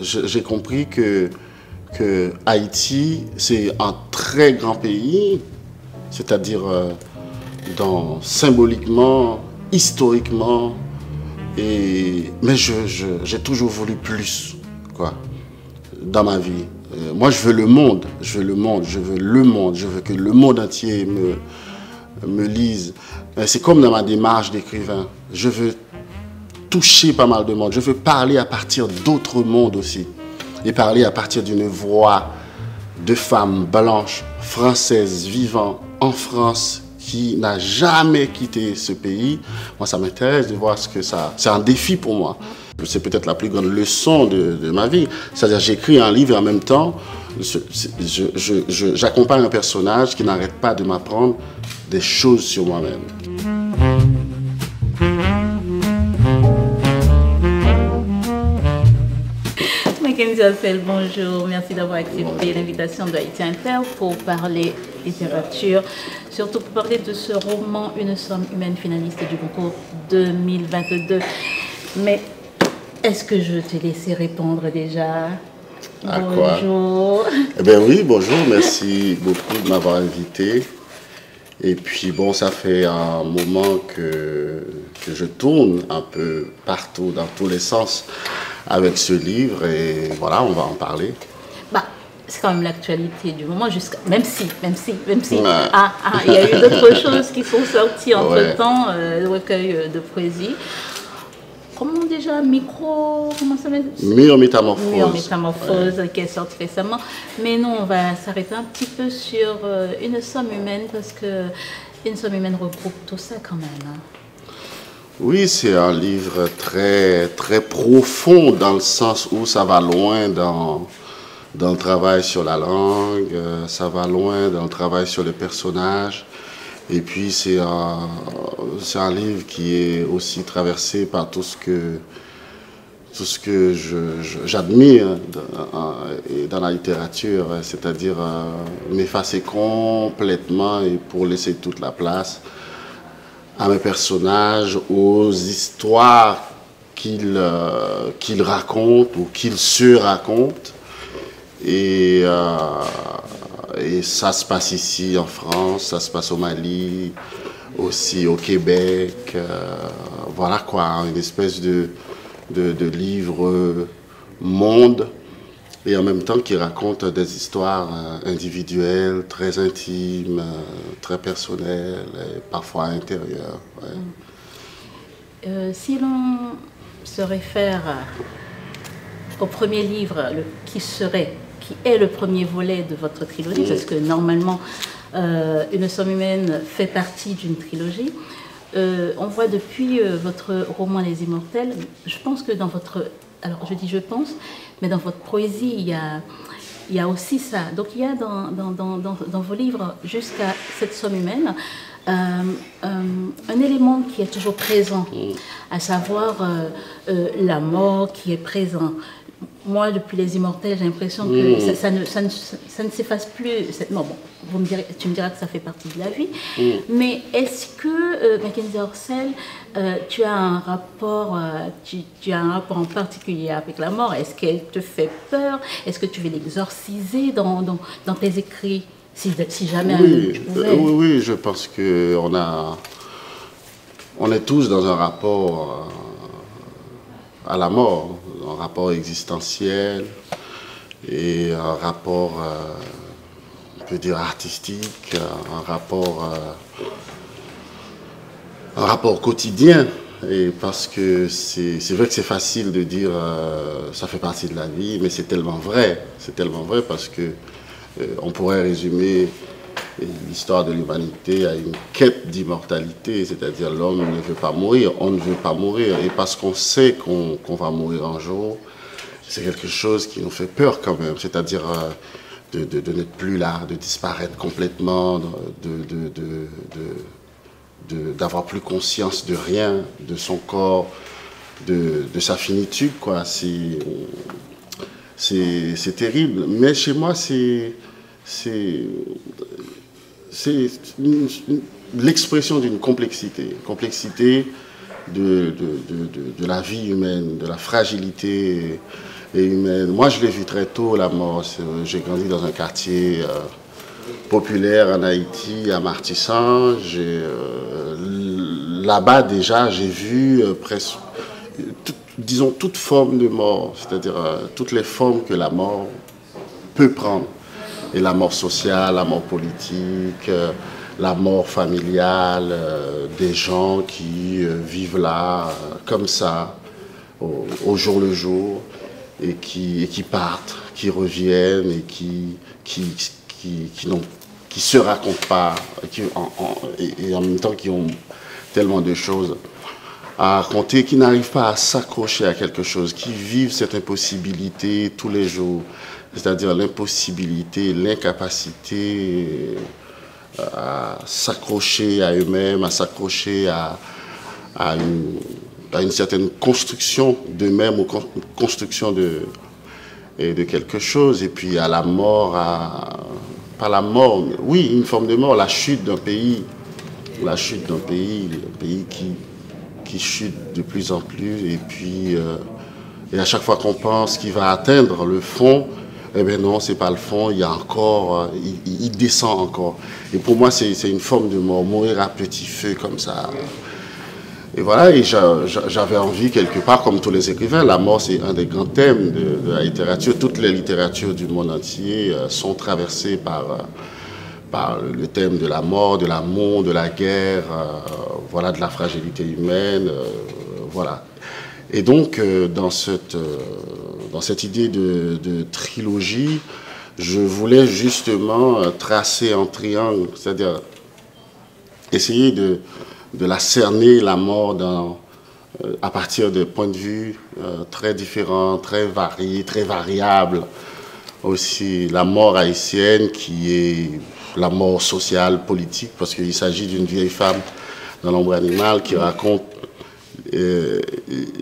J'ai compris que Haïti, c'est un très grand pays, c'est-à-dire symboliquement, historiquement, mais j'ai toujours voulu plus, quoi, dans ma vie. Moi, je veux le monde, je veux le monde, je veux le monde, je veux que le monde entier me lise. C'est comme dans ma démarche d'écrivain. Je veux toucher pas mal de monde. Je veux parler à partir d'autres mondes aussi. Et parler à partir d'une voix de femme blanche, française, vivant en France, qui n'a jamais quitté ce pays. Moi, ça m'intéresse de voir ce que ça... C'est un défi pour moi. C'est peut-être la plus grande leçon de ma vie. C'est-à-dire, j'écris un livre et en même temps, j'accompagne un personnage qui n'arrête pas de m'apprendre des choses sur moi-même. Mackenzie Orsel, bonjour. Merci d'avoir accepté l'invitation de Haïti Inter pour parler littérature, surtout pour parler de ce roman Une somme humaine, finaliste du concours 2022. Mais est-ce que je t'ai laissé répondre déjà? À Bonjour. Quoi? Eh bien oui, bonjour, merci beaucoup de m'avoir invité. Et puis bon, ça fait un moment que je tourne un peu partout, dans tous les sens, avec ce livre. Et voilà, on va en parler. Bah, c'est quand même l'actualité du moment, même si, ouais. Il y a eu d'autres choses qui sont sorties entre-temps, le recueil de poésie. Comment déjà, comment ça s'appelle? Myométamorphose. Qui est sorti récemment. Mais non, on va s'arrêter un petit peu sur Une somme humaine, parce que Une somme humaine regroupe tout ça quand même. Hein. Oui, c'est un livre très, très profond dans le sens où ça va loin dans le travail sur la langue, ça va loin dans le travail sur les personnages. Et puis c'est un livre qui est aussi traversé par tout ce que j'admire dans la littérature, c'est-à-dire m'effacer complètement et pour laisser toute la place à mes personnages, aux histoires qu'ils racontent ou qu'ils se racontent. Et ça se passe ici en France, ça se passe au Mali, aussi au Québec. Voilà quoi, une espèce de livre monde, et en même temps qui raconte des histoires individuelles, très intimes, très personnelles, et parfois intérieures. Ouais. Si l'on se réfère au premier livre, qui est le premier volet de votre trilogie, parce que normalement, Une somme humaine fait partie d'une trilogie. On voit depuis votre roman Les Immortels, je pense que dans votre... Alors je dis je pense, mais dans votre poésie, il y a aussi ça. Donc il y a dans vos livres, jusqu'à cette somme humaine, un élément qui est toujours présent, à savoir la mort qui est présente. Moi, depuis Les Immortels, j'ai l'impression que ça ne s'efface plus. Non, bon, tu me diras que ça fait partie de la vie. Mais est-ce que, Mackenzie Orsel, tu as un rapport en particulier avec la mort? Est-ce qu'elle te fait peur? Est-ce que tu veux l'exorciser dans tes écrits, si jamais tu pouvais? Oui, je pense qu'on est tous dans un rapport à la mort, un rapport existentiel et un rapport, on peut dire, artistique, un rapport quotidien. Et parce que c'est vrai que c'est facile de dire ça fait partie de la vie, mais c'est tellement vrai parce que on pourrait résumer l'histoire de l'humanité à une quête d'immortalité, c'est-à-dire l'homme ne veut pas mourir, on ne veut pas mourir, et parce qu'on sait qu'on va mourir un jour, c'est quelque chose qui nous fait peur quand même, c'est-à-dire de n'être plus là, de disparaître complètement, d'avoir plus conscience de rien, de son corps, de sa finitude, quoi. C'est terrible, mais chez moi c'est l'expression d'une complexité de la vie humaine, de la fragilité et humaine. Moi, je l'ai vu très tôt, la mort. J'ai grandi dans un quartier populaire en Haïti, à Martissan. Là-bas, déjà, j'ai vu presque, disons, toute forme de mort, c'est-à-dire toutes les formes que la mort peut prendre. Et la mort sociale, la mort politique, la mort familiale, des gens qui vivent là, comme ça, au jour le jour, et qui partent, qui reviennent, et qui se racontent pas, et en même temps qui ont tellement de choses à raconter, qui n'arrivent pas à s'accrocher à quelque chose, qui vivent cette impossibilité tous les jours, c'est-à-dire l'impossibilité, l'incapacité à s'accrocher à eux-mêmes, à s'accrocher à une certaine construction d'eux-mêmes ou construction de quelque chose, et puis à la mort, pas la mort, mais oui, une forme de mort, la chute d'un pays, un pays qui chute de plus en plus, et puis et à chaque fois qu'on pense qu'il va atteindre le fond, eh bien non, c'est pas le fond, il y a encore, il descend encore. Et pour moi, c'est une forme de mort, mourir à petit feu comme ça. Et voilà, et j'avais envie quelque part, comme tous les écrivains, la mort c'est un des grands thèmes de la littérature. Toutes les littératures du monde entier sont traversées par le thème de la mort, de l'amour, de la guerre, voilà, de la fragilité humaine, voilà. Et donc, dans cette idée de trilogie, je voulais justement tracer un triangle, c'est-à-dire essayer de la cerner, la mort, à partir de points de vue très différents, très variés, très variables. Aussi la mort haïtienne qui est la mort sociale, politique, parce qu'il s'agit d'une vieille femme dans l'ombre animale qui raconte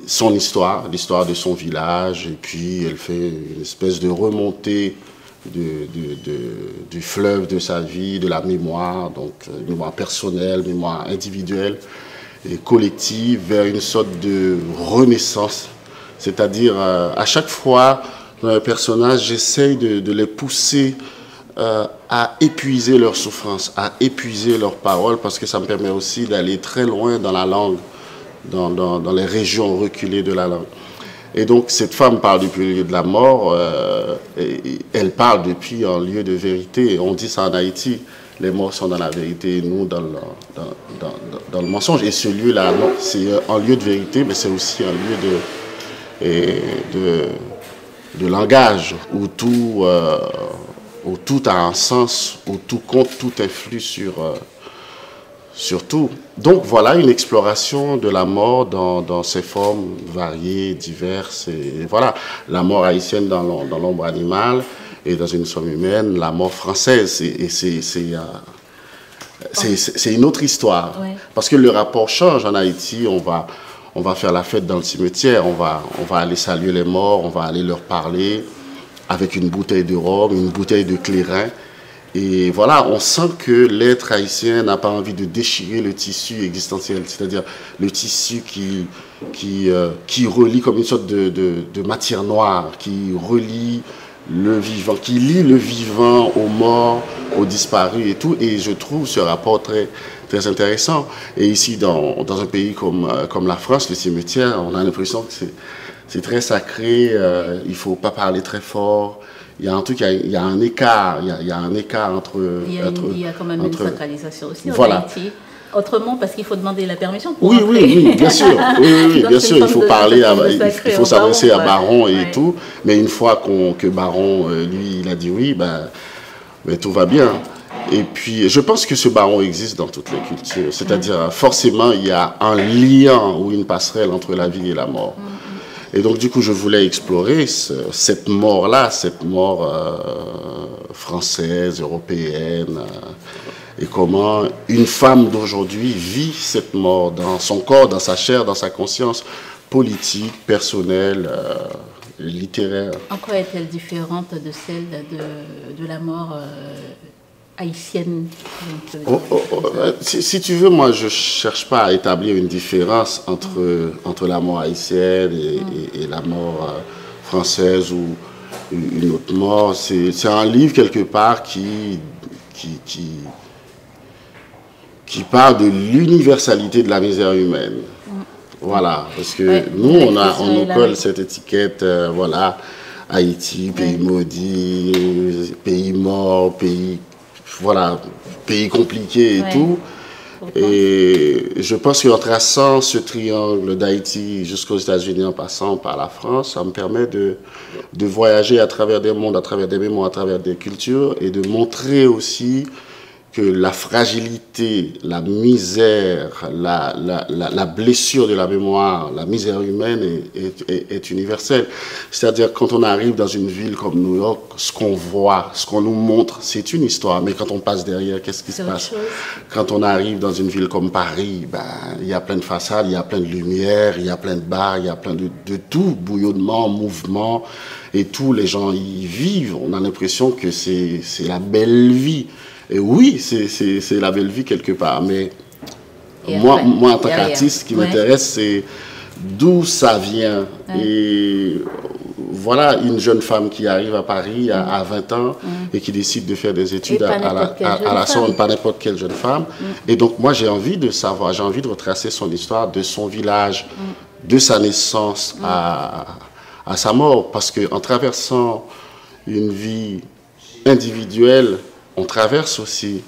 son histoire, l'histoire de son village, et puis elle fait une espèce de remontée du fleuve de sa vie, de la mémoire, donc mémoire personnelle, mémoire individuelle et collective, vers une sorte de renaissance. C'est-à-dire, à chaque fois, dans un personnage, j'essaye de les pousser à épuiser leur souffrance, à épuiser leurs paroles, parce que ça me permet aussi d'aller très loin dans la langue, dans les régions reculées de la langue. Et donc, cette femme parle depuis le lieu de la mort, et elle parle depuis un lieu de vérité. On dit ça en Haïti, les morts sont dans la vérité, et nous dans le mensonge. Et ce lieu-là, c'est un lieu de vérité, mais c'est aussi un lieu de langage, où tout a un sens, où tout compte, tout influe sur tout. Donc voilà une exploration de la mort dans ses formes variées, diverses. Et voilà, la mort haïtienne dans l'ombre animale, et dans une somme humaine, la mort française. Et c'est une autre histoire. Ouais. Parce que le rapport change en Haïti. On va faire la fête dans le cimetière, on va aller saluer les morts, on va aller leur parler avec une bouteille de rhum, une bouteille de clairin. Et voilà, on sent que l'être haïtien n'a pas envie de déchirer le tissu existentiel, c'est-à-dire le tissu qui relie comme une sorte de matière noire, qui relie le vivant, qui lie le vivant aux morts, aux disparus et tout. Et je trouve ce rapport très, très intéressant. Et ici, dans un pays comme la France, le cimetière, on a l'impression que c'est très sacré, il ne faut pas parler très fort. Il y a un truc, il y a un écart, il y a un écart entre... Il y a quand même une sacralisation aussi voilà. En Haïti. Autrement, parce qu'il faut demander la permission pour entrer. Oui, bien sûr. Oui, bien sûr, il faut parler, il faut s'adresser à Baron et tout. Mais une fois que Baron, lui, il a dit oui, ben, tout va bien. Et puis, je pense que ce Baron existe dans toutes les cultures. C'est-à-dire, forcément, il y a un lien ou une passerelle entre la vie et la mort. Et donc, du coup, je voulais explorer cette mort-là, cette mort française, européenne, et comment une femme d'aujourd'hui vit cette mort dans son corps, dans sa chair, dans sa conscience politique, personnelle, littéraire. En quoi est-elle différente de celle de la mort haïtienne? Si tu veux, moi, je ne cherche pas à établir une différence entre la mort haïtienne et la mort française ou une autre mort. C'est un livre quelque part qui parle de l'universalité de la misère humaine. Voilà, parce que Ouais, nous, on nous la- colle cette étiquette, voilà, Haïti, pays maudit, pays mort, pays, voilà, pays compliqué et Ouais. tout. Pourtant, Et je pense qu'en traçant ce triangle d'Haïti jusqu'aux États-Unis en passant par la France, ça me permet de voyager à travers des mondes, à travers des mémoires, à travers des cultures et de montrer aussi que la fragilité, la misère, la blessure de la mémoire, la misère humaine est universelle. C'est-à-dire quand on arrive dans une ville comme New York, ce qu'on voit, ce qu'on nous montre, c'est une histoire. Mais quand on passe derrière, qu'est-ce qui se c'est autre passe? chose. Quand on arrive dans une ville comme Paris, ben, il y a plein de façades, il y a plein de lumière, il y a plein de bars, il y a plein de tout, bouillonnement, mouvement, et tous les gens y vivent. On a l'impression que c'est la belle vie. Et oui, c'est la belle vie quelque part, mais Et moi, après, en tant derrière. qu'artiste, ce qui Ouais. m'intéresse, c'est d'où ça vient. Et voilà une jeune femme qui arrive à Paris à 20 ans et qui décide de faire des études Et pas à n'importe quelle la jeune Sorbonne, femme. pas n'importe quelle jeune femme. Et donc, moi, j'ai envie de savoir, j'ai envie de retracer son histoire de son village, de sa naissance à sa mort. Parce qu'en traversant une vie individuelle, on traverse aussi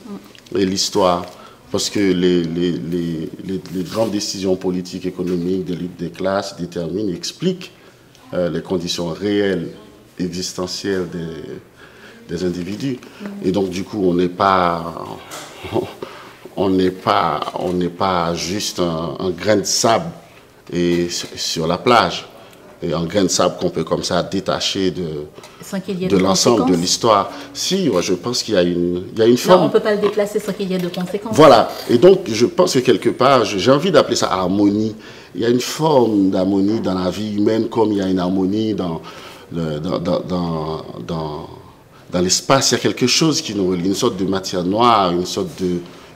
l'histoire. Parce que les grandes décisions politiques, économiques, de lutte des classes déterminent, expliquent les conditions réelles, existentielles des individus. Et donc, du coup, on n'est pas juste un grain de sable sur la plage. Et un grain de sable qu'on peut comme ça détacher Sans qu'il y ait de de l'ensemble de conséquences. l'histoire. Si, ouais, je pense qu'il y a une Non, forme. on ne peut pas le déplacer sans qu'il y ait de conséquences. Voilà. Et donc, je pense que quelque part, j'ai envie d'appeler ça harmonie. Il y a une forme d'harmonie dans la vie humaine, comme il y a une harmonie dans l'espace. Il y a quelque chose qui nous relie, une sorte de matière noire,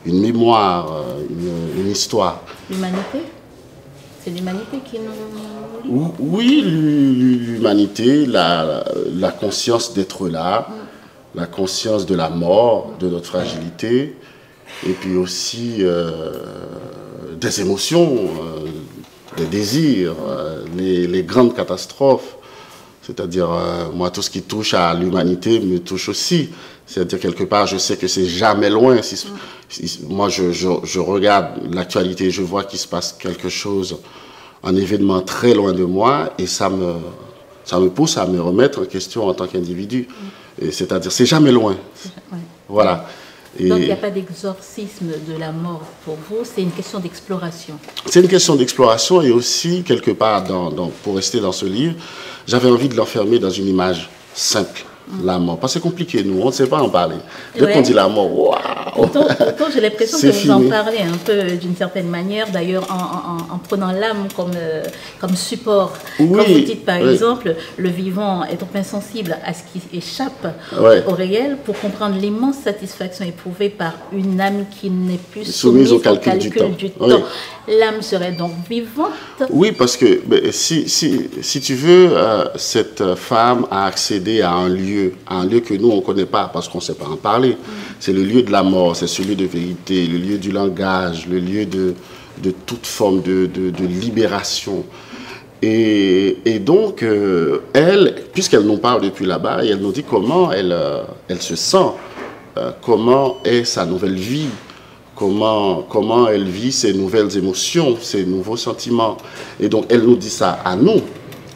une mémoire, une histoire. L'humanité, c'est l'humanité qui nous lie. Oui, l'humanité, la conscience d'être là, la conscience de la mort, de notre fragilité, et puis aussi des émotions, des désirs, les grandes catastrophes. C'est-à-dire, moi, tout ce qui touche à l'humanité me touche aussi. C'est-à-dire, quelque part, je sais que c'est jamais loin. Moi, je regarde l'actualité, je vois qu'il se passe quelque chose, un événement très loin de moi, et ça me pousse à me remettre en question en tant qu'individu. C'est-à-dire, c'est jamais loin. Ouais. Voilà. Et Donc il n'y a pas d'exorcisme de la mort pour vous, c'est une question d'exploration. c'est une question d'exploration et aussi, quelque part, pour rester dans ce livre, j'avais envie de l'enfermer dans une image simple, la mort. Parce que c'est compliqué, nous, on ne sait pas en parler. Dès Ouais. qu'on dit la mort, waouh! Pourtant, j'ai l'impression C'est que vous en fini. parlez un peu d'une certaine manière, d'ailleurs en prenant l'âme comme support. Oui, Quand vous dites par oui. exemple, le vivant est donc insensible à ce qui échappe Ouais. au réel pour comprendre l'immense satisfaction éprouvée par une âme qui n'est plus Soumise soumise au calcul du temps. Oui. L'âme serait donc vivante. Oui, parce que si tu veux, cette femme a accédé à un lieu que nous, on ne connaît pas parce qu'on ne sait pas en parler. C'est le lieu de la mort, c'est celui de vérité, le lieu du langage, le lieu de toute forme de libération. Et donc, elle, puisqu'elle nous parle depuis là-bas, et elle nous dit comment elle se sent, comment est sa nouvelle vie, comment elle vit ses nouvelles émotions, ses nouveaux sentiments. Et donc, elle nous dit ça à nous,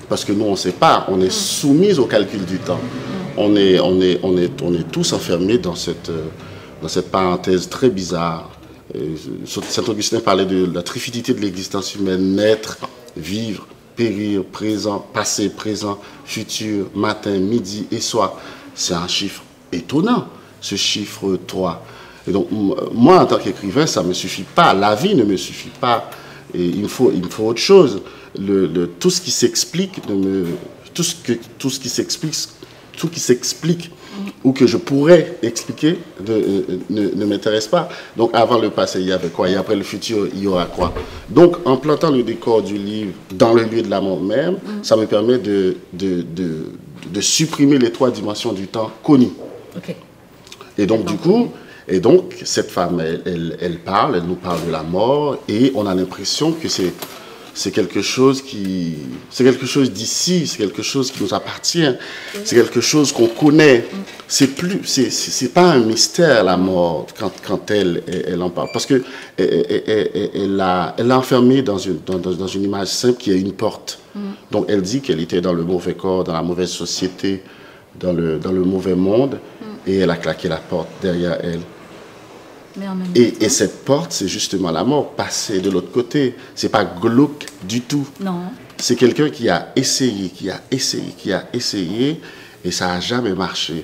parce que nous, on ne sait pas, on est soumis au calcul du temps. On est tous enfermés dans cette parenthèse très bizarre. Saint-Augustin parlait de la trifidité de l'existence humaine, naître, vivre, périr, présent, passé, présent, futur, matin, midi et soir. C'est un chiffre étonnant, ce chiffre 3. Et donc, moi, en tant qu'écrivain, ça ne me suffit pas. La vie ne me suffit pas. Et il me faut autre chose. Tout ce qui s'explique, tout ce qui s'explique, tout qui s'explique ou que je pourrais expliquer ne m'intéresse pas. Donc avant le passé, il y avait quoi? Et après le futur, il y aura quoi? Donc en plantant le décor du livre dans le lieu de la mort même, ça me permet de supprimer les 3 dimensions du temps connues. Ok. Et donc du coup, cette femme, elle parle, elle nous parle de la mort et on a l'impression que c'est quelque chose d'ici, c'est quelque chose qui nous appartient, c'est quelque chose qu'on connaît. C'est pas un mystère la mort quand elle en parle, parce que elle l'a enfermée dans une image simple qui est une porte. Donc elle dit qu'elle était dans le mauvais corps, dans la mauvaise société, dans le mauvais monde, et elle a claqué la porte derrière elle. Mais en même Et temps, cette porte, c'est justement la mort, passer de l'autre côté. C'est pas glauque du tout. non. C'est quelqu'un qui a essayé, et ça n'a jamais marché.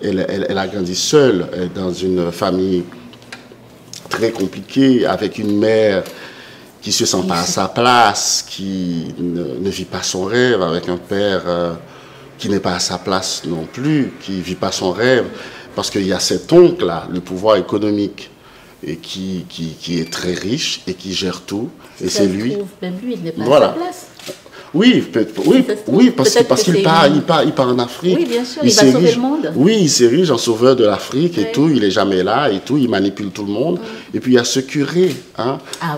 Elle a grandi seule dans une famille très compliquée, avec une mère qui se sent pas à sa place, qui ne vit pas son rêve, avec un père qui n'est pas à sa place non plus, qui vit pas son rêve. Parce qu'il y a cet oncle-là, le pouvoir économique, et qui est très riche et qui gère tout. Et c'est lui. Même lui, il n'est pas Voilà. à sa place. Oui, parce qu'il part en Afrique. Oui, bien sûr, il va sauver le monde. Oui, il s'érige en sauveur de l'Afrique et tout, il n'est jamais là et tout, il manipule tout le monde. Et puis il y a ce curé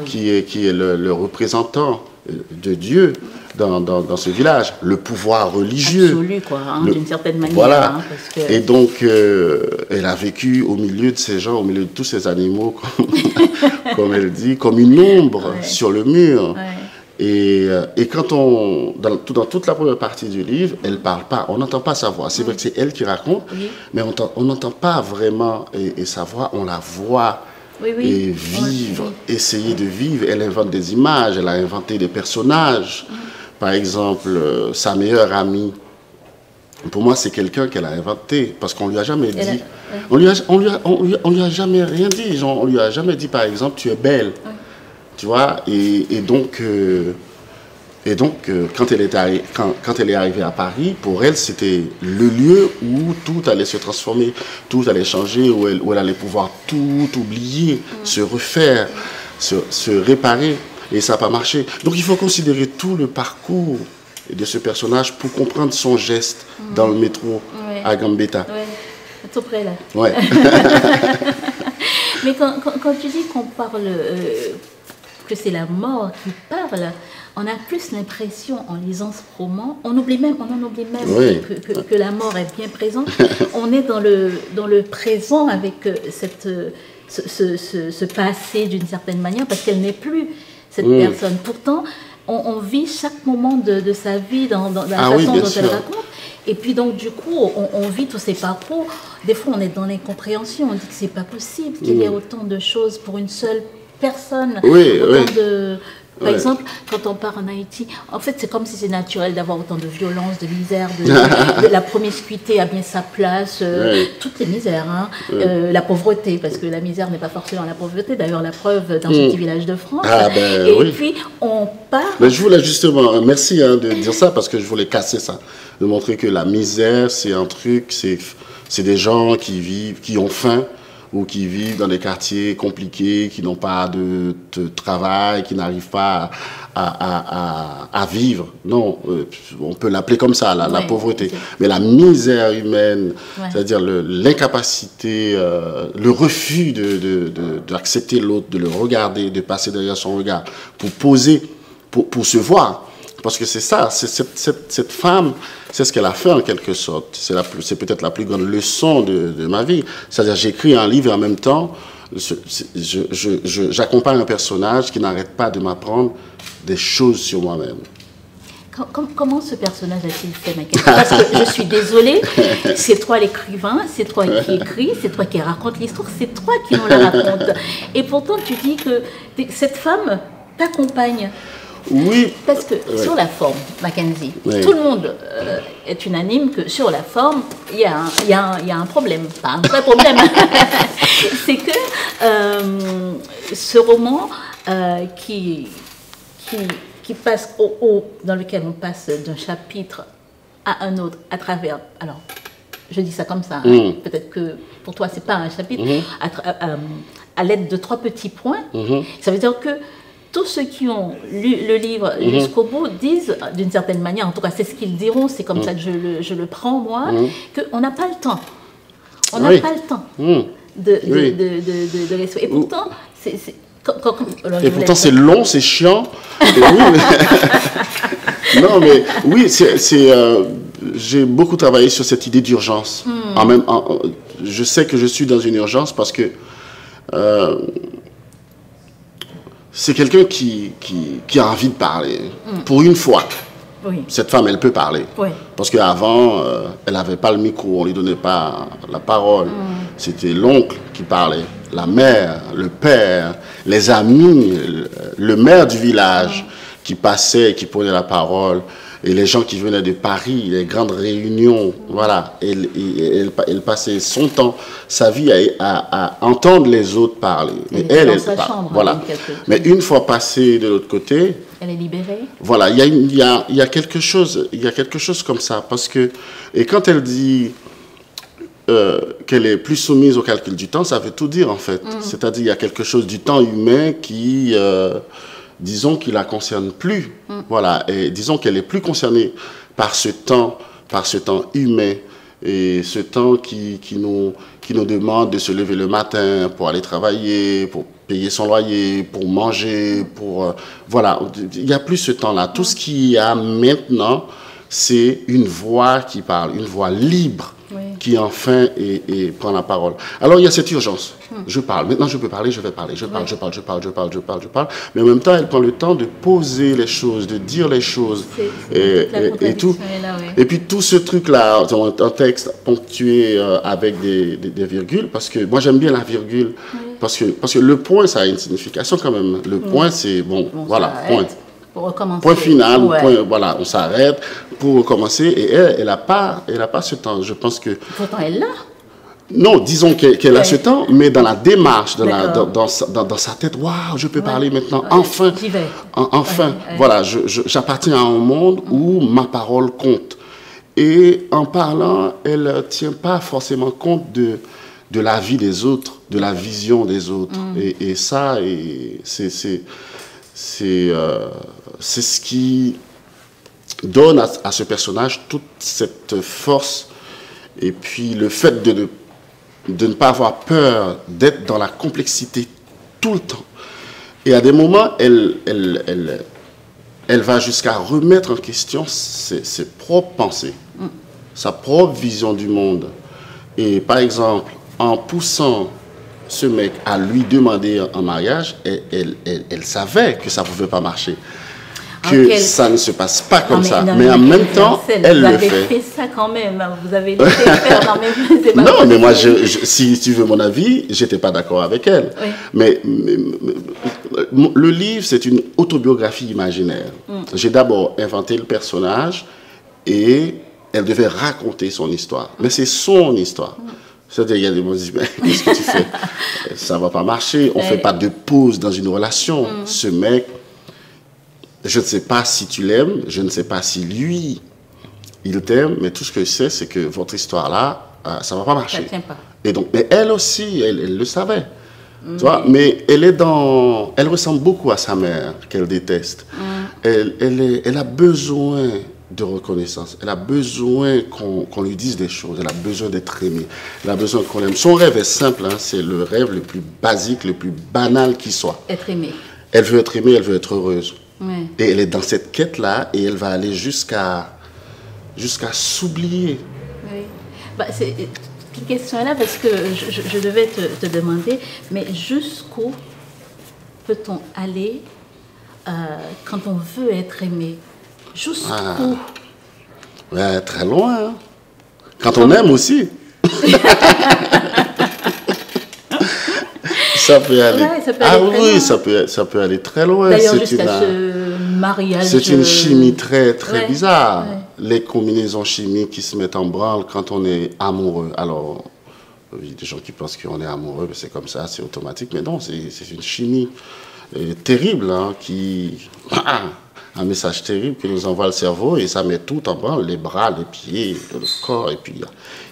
qui est le représentant de Dieu dans ce village, le pouvoir religieux. Absolu, quoi, d'une certaine manière. Voilà. Parce que... Et donc, elle a vécu au milieu de ces gens, au milieu de tous ces animaux, comme elle dit, comme une ombre sur le mur. Et quand dans toute la première partie du livre, elle ne parle pas, on n'entend pas sa voix. C'est vrai que c'est elle qui raconte, mais on n'entend pas vraiment et sa voix, on la voit. Et vivre, essayer de vivre. Elle invente des images, elle a inventé des personnages. Par exemple, sa meilleure amie, pour moi, c'est quelqu'un qu'elle a inventé, parce qu'on lui a jamais dit. On lui a jamais rien dit. Genre, on lui a jamais dit, par exemple, tu es belle. Tu vois, et donc, quand elle est arrivée à Paris, pour elle, c'était le lieu où tout allait se transformer, tout allait changer, où elle allait pouvoir tout oublier, se refaire, se réparer. Et ça n'a pas marché. Donc il faut considérer tout le parcours de ce personnage pour comprendre son geste dans le métro à Gambetta. Oui, à tout près là. Ouais. Mais quand tu dis qu'on parle, que c'est la mort qui parle, on a plus l'impression, en lisant ce roman, on en oublie même que la mort est bien présente. On est dans le présent avec ce passé d'une certaine manière, parce qu'elle n'est plus cette personne. Pourtant, on vit chaque moment de sa vie dans la façon dont elle raconte. Et puis donc, du coup, on vit tous ces parcours. Des fois, on est dans l'incompréhension. On dit que c'est pas possible qu'il y ait autant de choses pour une seule personne. Par exemple, quand on part en Haïti, en fait, c'est comme si c'est naturel d'avoir autant de violence, de misère, de la promiscuité a bien sa place, toutes les misères, la pauvreté, parce que la misère n'est pas forcément la pauvreté, d'ailleurs la preuve dans ce petit village de France. Puis on part... Mais je voulais justement, merci de dire ça, parce que je voulais casser ça, de montrer que la misère, c'est un truc, c'est des gens qui vivent, qui ont faim, ou qui vivent dans des quartiers compliqués, qui n'ont pas de travail, qui n'arrivent pas à vivre. Non, on peut l'appeler comme ça, la pauvreté. Mais la misère humaine, c'est-à-dire l'incapacité, le refus d'accepter l'autre, de le regarder, de passer derrière son regard, pour poser, pour se voir. Parce que c'est ça, cette femme, c'est ce qu'elle a fait en quelque sorte. C'est peut-être la plus grande leçon de ma vie. C'est-à-dire, j'écris un livre et en même temps, j'accompagne un personnage qui n'arrête pas de m'apprendre des choses sur moi-même. Comment ce personnage a-t-il fait, Michael? Parce que je suis désolée, c'est toi l'écrivain, c'est toi qui écris, c'est toi qui raconte l'histoire, c'est toi qui nous la raconte. Et pourtant, tu dis que cette femme t'accompagne. Oui. Parce que sur la forme, Mackenzie, tout le monde est unanime que sur la forme, il y a un problème. Pas un vrai problème. C'est que ce roman qui passe dans lequel on passe d'un chapitre à un autre à travers je dis ça comme ça, hein, peut-être que pour toi c'est pas un chapitre, à l'aide de 3 petits points, ça veut dire que tous ceux qui ont lu le livre jusqu'au bout disent, d'une certaine manière, en tout cas c'est ce qu'ils diront, c'est comme ça que je le prends moi, qu'on n'a pas le temps. On n'a pas le temps de l'explorer. Et pourtant, et pourtant c'est long, c'est chiant. Non, mais oui, j'ai beaucoup travaillé sur cette idée d'urgence. Je sais que je suis dans une urgence parce que c'est quelqu'un qui a envie de parler. Pour une fois, cette femme, elle peut parler. Parce qu'avant, elle n'avait pas le micro, on ne lui donnait pas la parole. C'était l'oncle qui parlait, la mère, le père, les amis, le maire du village qui passait, qui prenait la parole. Et les gens qui venaient de Paris, les grandes réunions, voilà. Elle passait son temps, sa vie à entendre les autres parler. Mais elle chambre, voilà. Mais une fois passée de l'autre côté, elle est libérée. Voilà, il y a quelque chose comme ça, parce que et quand elle dit qu'elle est plus soumise au calcul du temps, ça veut tout dire en fait. C'est-à-dire il y a quelque chose du temps humain qui disons qu'il la concerne plus, voilà, et disons qu'elle est plus concernée par ce temps humain et ce temps qui nous demande de se lever le matin pour aller travailler, pour payer son loyer, pour manger, pour voilà, il n'y a plus ce temps-là. Tout ce qu'il y a maintenant, c'est une voix qui parle, une voix libre. Qui enfin prend la parole. Alors il y a cette urgence. Je parle. Maintenant je peux parler, je vais parler. Je parle. Mais en même temps, elle prend le temps de poser les choses, de dire les choses. Et tout. Là, et puis tout ce truc-là, un texte ponctué avec des virgules, parce que moi j'aime bien la virgule, parce que le point, ça a une signification quand même. Le point, c'est bon voilà, point. Point final, point, voilà, on s'arrête pour recommencer. Et elle n'a pas ce temps. Je pense que. Pourtant, elle l'a. Non, disons qu'elle a ce temps, mais dans la démarche, dans sa tête, waouh, je peux parler maintenant. Enfin, j'y vais. Enfin, voilà, j'appartiens à un monde où ma parole compte. Et en parlant, elle ne tient pas forcément compte de la vie des autres, de la vision des autres. Et ça, c'est ce qui donne à ce personnage toute cette force et puis le fait de ne pas avoir peur d'être dans la complexité tout le temps. Et à des moments, elle va jusqu'à remettre en question ses propres pensées, sa propre vision du monde. Et par exemple, en poussant ce mec à lui demander en mariage, elle savait que ça ne pouvait pas marcher, que ça ne se passe pas comme ça. Mais en même temps, elle le fait. Vous avez fait ça quand même, vous avez laissé faire. Non, mais moi, si tu veux mon avis, je n'étais pas d'accord avec elle. Mais le livre, c'est une autobiographie imaginaire. J'ai d'abord inventé le personnage et elle devait raconter son histoire. Mais c'est son histoire. C'est-à-dire, il y a des gens qui disent, mais qu'est-ce que tu fais? Ça ne va pas marcher, on ne fait pas de pause dans une relation. Ce mec, je ne sais pas si tu l'aimes, je ne sais pas si lui, il t'aime, mais tout ce que je sais, c'est que votre histoire-là, ça ne va pas marcher. Ça ne tient pas. Et donc, mais elle aussi, elle le savait. Tu vois, mais elle ressemble beaucoup à sa mère, qu'elle déteste. Elle a besoin de reconnaissance. Elle a besoin qu'on lui dise des choses. Elle a besoin d'être aimée. Elle a besoin qu'on l'aime. Son rêve est simple. Hein, c'est le rêve le plus basique, le plus banal qui soit. Être aimée. Elle veut être aimée, elle veut être heureuse. Et elle est dans cette quête-là et elle va aller jusqu'à s'oublier. Oui. Bah, c'est une question là parce que je devais te demander, mais jusqu'où peut-on aller quand on veut être aimé? Jusqu'où? Ouais, très loin. Hein. Quand on aime aussi. Ça peut aller. Ouais, ça peut aller très oui, loin. ça peut aller très loin. D'ailleurs, jusqu'à ce mariage. C'est une chimie très bizarre. Ouais. Les combinaisons chimiques qui se mettent en branle quand on est amoureux. Alors, il y a des gens qui pensent qu'on est amoureux, mais c'est comme ça, c'est automatique. Mais non, c'est une chimie terrible hein, qui un message terrible que nous envoie le cerveau et ça met tout en branle, les bras, les pieds, le corps. Et puis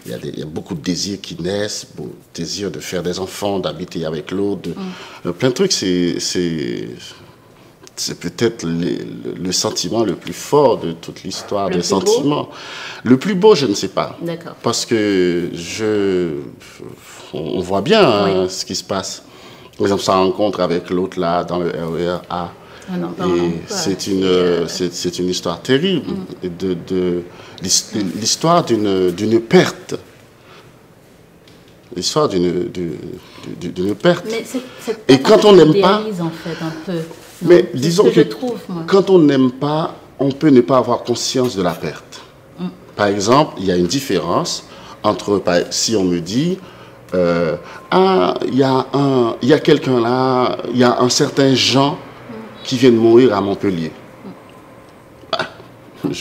il y a beaucoup de désirs qui naissent, beaucoup de désirs de faire des enfants, d'habiter avec l'autre, plein de trucs. C'est peut-être le sentiment le plus fort de toute l'histoire des sentiments. Le plus beau, je ne sais pas. D'accord. Parce que on voit bien hein, ce qui se passe. Par exemple, sa rencontre avec l'autre là, dans le RER A. Ah non, c'est une histoire terrible, l'histoire d'une perte. L'histoire d'une perte. Mais et quand on n'aime pas... En fait, un peu. Mais disons que trouve, quand on n'aime pas, on peut ne pas avoir conscience de la perte. Par exemple, il y a une différence entre, si on me dit, il y a quelqu'un là, il y a un certain Jean qui vient de mourir à Montpellier. Un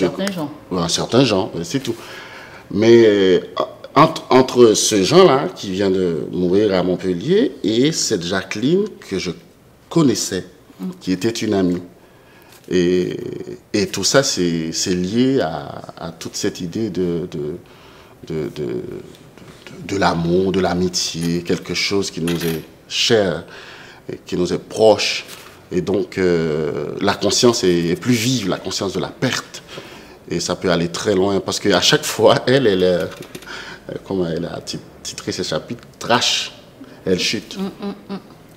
certain Jean, c'est tout. Mais entre ce Jean-là qui vient de mourir à Montpellier et cette Jacqueline que je connaissais, qui était une amie. Et tout ça, c'est lié à toute cette idée de l'amour, de l'amitié, quelque chose qui nous est cher, qui nous est proche. Et donc, la conscience est plus vive, la conscience de la perte. Et ça peut aller très loin, parce qu'à chaque fois, elle comment elle a titré ses chapitres, trash, elle chute.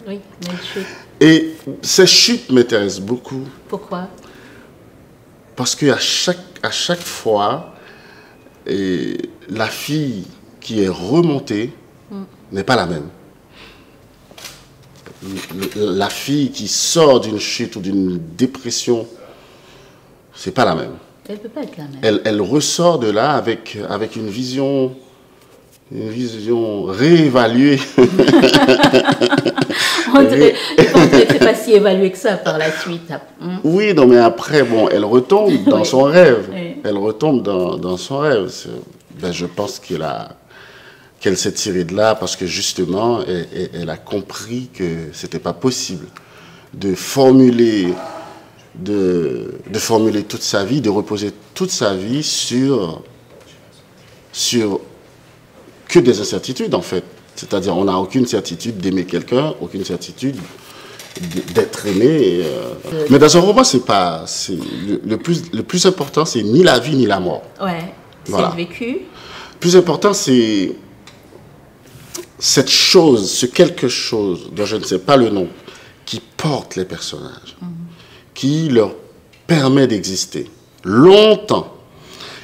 Oui, elle chute. Et ces chutes m'intéressent beaucoup. Pourquoi? Parce qu'à chaque fois, la fille qui est remontée n'est pas la même. La fille qui sort d'une chute ou d'une dépression, c'est pas la même. Elle peut pas être la même. Elle ressort de là avec une vision réévaluée. On dirait que c'est pas si évalué que ça par la suite. Oui, non, mais après, bon, elle retombe dans son rêve. Oui. Elle retombe dans son rêve. Ben, je pense qu'elle s'est tirée de là parce que justement, elle a compris que c'était pas possible de formuler toute sa vie, de reposer toute sa vie sur que des incertitudes, en fait. C'est-à-dire, on n'a aucune certitude d'aimer quelqu'un, aucune certitude d'être aimé. Mais dans un roman, le plus important, c'est ni la vie ni la mort. Ouais, voilà. C'est le vécu. Le plus important, c'est cette chose, ce quelque chose dont je ne sais pas le nom, qui porte les personnages, qui leur permet d'exister longtemps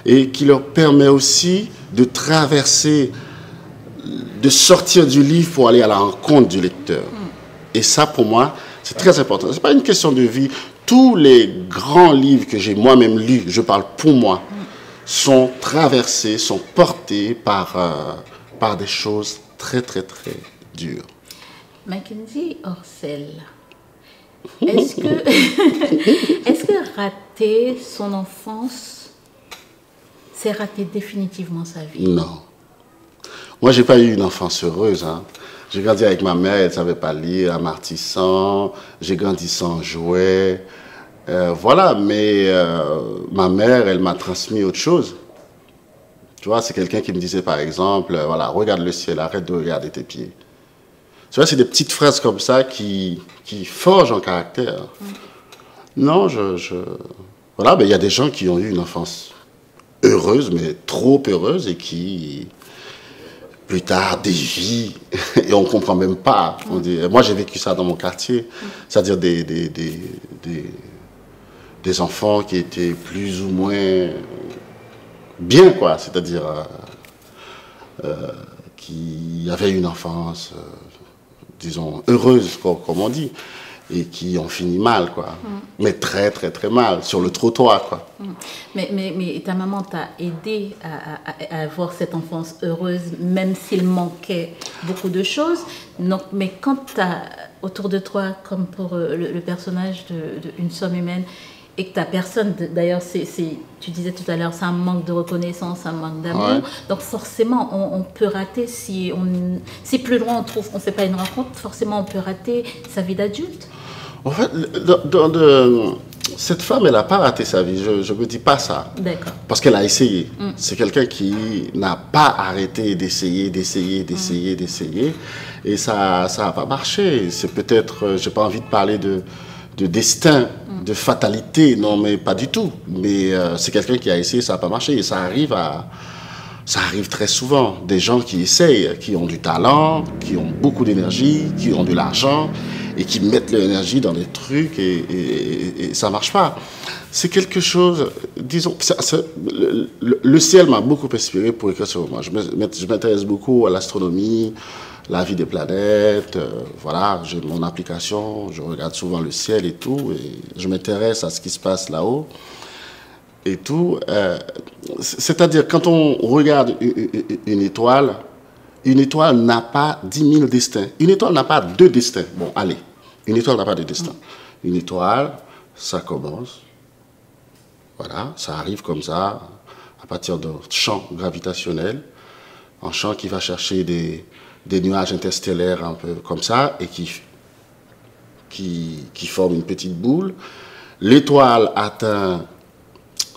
et qui leur permet aussi de traverser, de sortir du livre pour aller à la rencontre du lecteur. Et ça, pour moi, c'est très important. Ce n'est pas une question de vie. Tous les grands livres que j'ai moi-même lus, je parle pour moi, sont traversés, sont portés par des choses très, très, très dures. Mackenzie Orsel, est-ce que rater son enfance, c'est rater définitivement sa vie? Non. Moi, je n'ai pas eu une enfance heureuse. Hein. J'ai grandi avec ma mère, elle ne savait pas lire, amartissant. J'ai grandi sans jouets. Voilà, mais ma mère, elle m'a transmis autre chose. Tu vois, c'est quelqu'un qui me disait, par exemple, voilà, regarde le ciel, arrête de regarder tes pieds. Tu vois, c'est des petites phrases comme ça qui forgent un caractère. Non, voilà, mais il y a des gens qui ont eu une enfance heureuse, mais trop heureuse, et qui, plus tard, dévient, et on ne comprend même pas. On dit, moi, j'ai vécu ça dans mon quartier, c'est-à-dire des enfants qui étaient plus ou moins bien, quoi, c'est-à-dire qui avaient une enfance, disons, heureuse, comme on dit, et qui ont fini mal, quoi. Mais très, très, très mal, sur le trottoir, quoi. Mais ta maman t'a aidé à avoir cette enfance heureuse, même s'il manquait beaucoup de choses. Donc, mais quand tu as autour de toi, comme pour le personnage d'Une somme humaine, et que ta personne, d'ailleurs, tu disais tout à l'heure, c'est un manque de reconnaissance, un manque d'amour. Ouais. Donc forcément, on peut rater, si plus loin on trouve qu'on ne fait pas une rencontre, forcément on peut rater sa vie d'adulte. En fait, cette femme, elle n'a pas raté sa vie. Je ne me dis pas ça. D'accord. Parce qu'elle a essayé. C'est quelqu'un qui n'a pas arrêté d'essayer. Et ça n'a pas marché. C'est peut-être, je n'ai pas envie de parler de destin, de fatalité. Non, mais pas du tout. Mais c'est quelqu'un qui a essayé, ça n'a pas marché. Et ça arrive très souvent. Des gens qui essayent, qui ont du talent, qui ont beaucoup d'énergie, qui ont de l'argent, et qui mettent leur énergie dans des trucs et ça ne marche pas. C'est quelque chose, disons, le ciel m'a beaucoup inspiré pour écrire ce roman. Je m'intéresse beaucoup à l'astronomie, la vie des planètes, voilà, j'ai mon application, je regarde souvent le ciel et tout, et je m'intéresse à ce qui se passe là-haut et tout. C'est-à-dire, quand on regarde une étoile n'a pas 10 000 destins. Une étoile n'a pas 2 destins. Bon, allez. Une étoile n'a pas de destin. Une étoile, ça commence. Voilà, ça arrive comme ça, à partir d'un champ gravitationnel. Un champ qui va chercher des nuages interstellaires un peu comme ça, et qui forme une petite boule. L'étoile atteint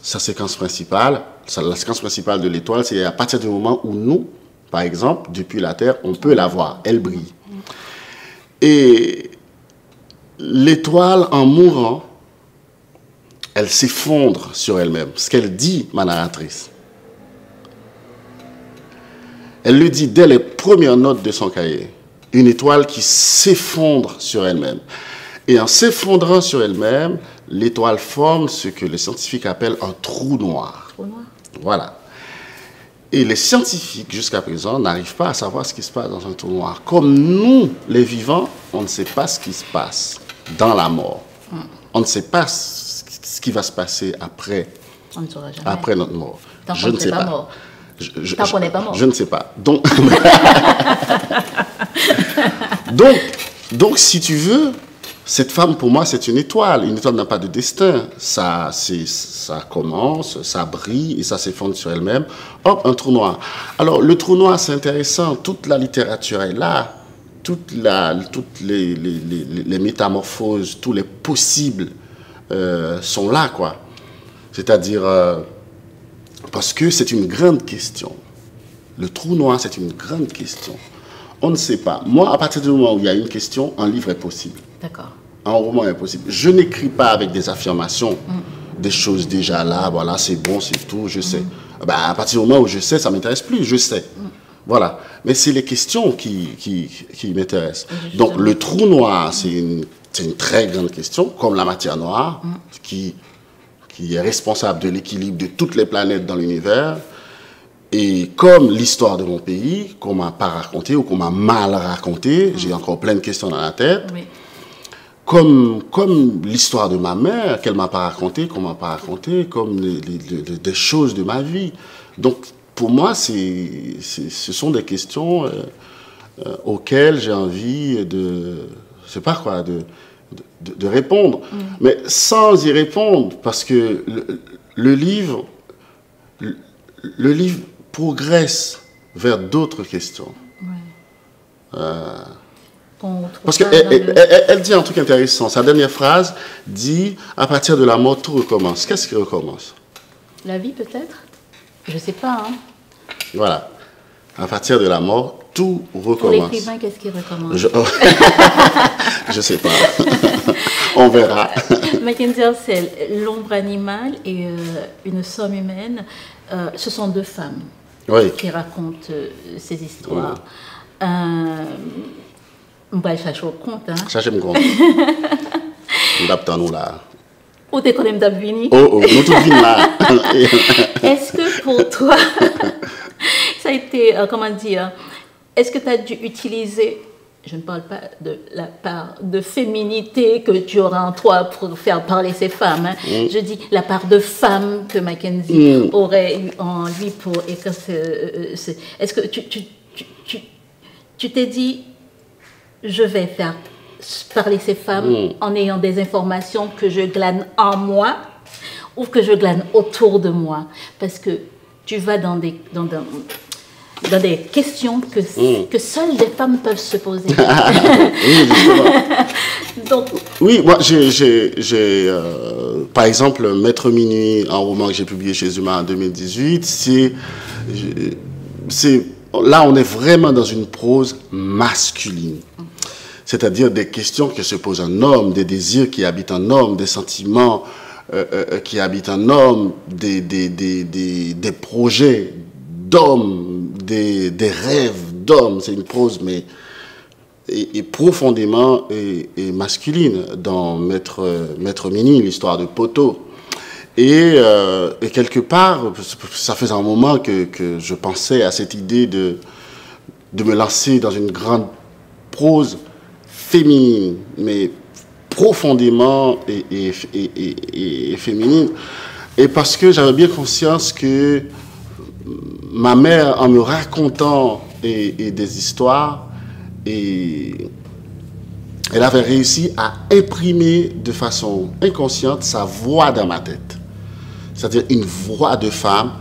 sa séquence principale. La séquence principale de l'étoile, c'est à partir du moment où nous, par exemple, depuis la Terre, on peut la voir, elle brille. Et l'étoile, en mourant, elle s'effondre sur elle-même. Ce qu'elle dit, ma narratrice. Elle le dit dès les premières notes de son cahier. Une étoile qui s'effondre sur elle-même. Et en s'effondrant sur elle-même, l'étoile forme ce que les scientifiques appellent un trou noir. Trou noir. Voilà. Et les scientifiques, jusqu'à présent, n'arrivent pas à savoir ce qui se passe dans un trou noir. Comme nous, les vivants, on ne sait pas ce qui se passe dans la mort. On ne sait pas ce qui va se passer après, On ne saura jamais. après notre mort. Tant Je qu'on ne sais pas. mort. Tant qu'on n'est pas mort. Je ne sais pas. Donc, si tu veux, cette femme, pour moi, c'est une étoile. Une étoile n'a pas de destin. Ça commence, ça brille et ça s'effondre sur elle-même. Hop, un trou noir. Alors, le trou noir, c'est intéressant. Toute la littérature est là. Toutes les métamorphoses, tous les possibles sont là, quoi. C'est-à-dire, parce que c'est une grande question. Le trou noir, c'est une grande question. On ne sait pas. Moi, à partir du moment où il y a une question, un livre est possible. D'accord. Un roman est possible. Je n'écris pas avec des affirmations, des choses déjà là, voilà, c'est bon, c'est tout, je sais. Ben, à partir du moment où je sais, ça ne m'intéresse plus, je sais. Voilà. Mais c'est les questions qui m'intéressent. Donc, le trou noir, c'est une très grande question, comme la matière noire, qui est responsable de l'équilibre de toutes les planètes dans l'univers. Et comme l'histoire de mon pays, qu'on ne m'a pas racontée ou qu'on m'a mal racontée, j'ai encore plein de questions dans la tête. Oui. Comme l'histoire de ma mère, qu'elle ne m'a pas racontée, qu'on ne m'a pas racontée, comme des choses de ma vie. Donc, pour moi, ce sont des questions auxquelles j'ai envie de répondre. Mais sans y répondre, parce que le livre progresse vers d'autres questions. Ouais. Parce qu'elle dit un truc intéressant. Sa dernière phrase dit « À partir de la mort, tout recommence ». Qu'est-ce qui recommence? La vie, peut-être? Je ne sais pas. Hein. Voilà. À partir de la mort, tout recommence. Pour l'écrivain, qu'est-ce qui recommence? Je ne sais pas. On verra. Mackenzie Ancel, L'ombre animale et Une somme humaine, ce sont 2 femmes qui racontent ces histoires. On va chercher au compte. Ça, j'aime compte. Nous là. Ou t'es quand même d'Abvini? Oh, nous tous venons là. Est-ce que pour toi, ça a été, comment dire, est-ce que tu as dû utiliser, je ne parle pas de la part de féminité que tu auras en toi pour faire parler ces femmes, hein. Je dis la part de femme que Mackenzie aurait eu en lui pour écrire est-ce que tu t'es dit, je vais faire parler ces femmes en ayant des informations que je glane en moi ou que je glane autour de moi? Parce que tu vas dans dans des questions que seules les femmes peuvent se poser. Oui, justement. Donc, Oui, moi, par exemple, Maître Minuit, un roman que j'ai publié chez Huma en 2018, là, on est vraiment dans une prose masculine. C'est-à-dire des questions que se pose un homme, des désirs qui habitent un homme, des sentiments qui habitent un homme, des projets d'homme, des rêves d'homme. C'est une prose, mais et profondément et masculine dans Maître Minuit, l'histoire de Poteau. Et quelque part, ça faisait un moment que je pensais à cette idée de me lancer dans une grande prose féminine, mais profondément et féminine. Et parce que j'avais bien conscience que ma mère, en me racontant des histoires, elle avait réussi à imprimer de façon inconsciente sa voix dans ma tête. C'est-à-dire une voix de femme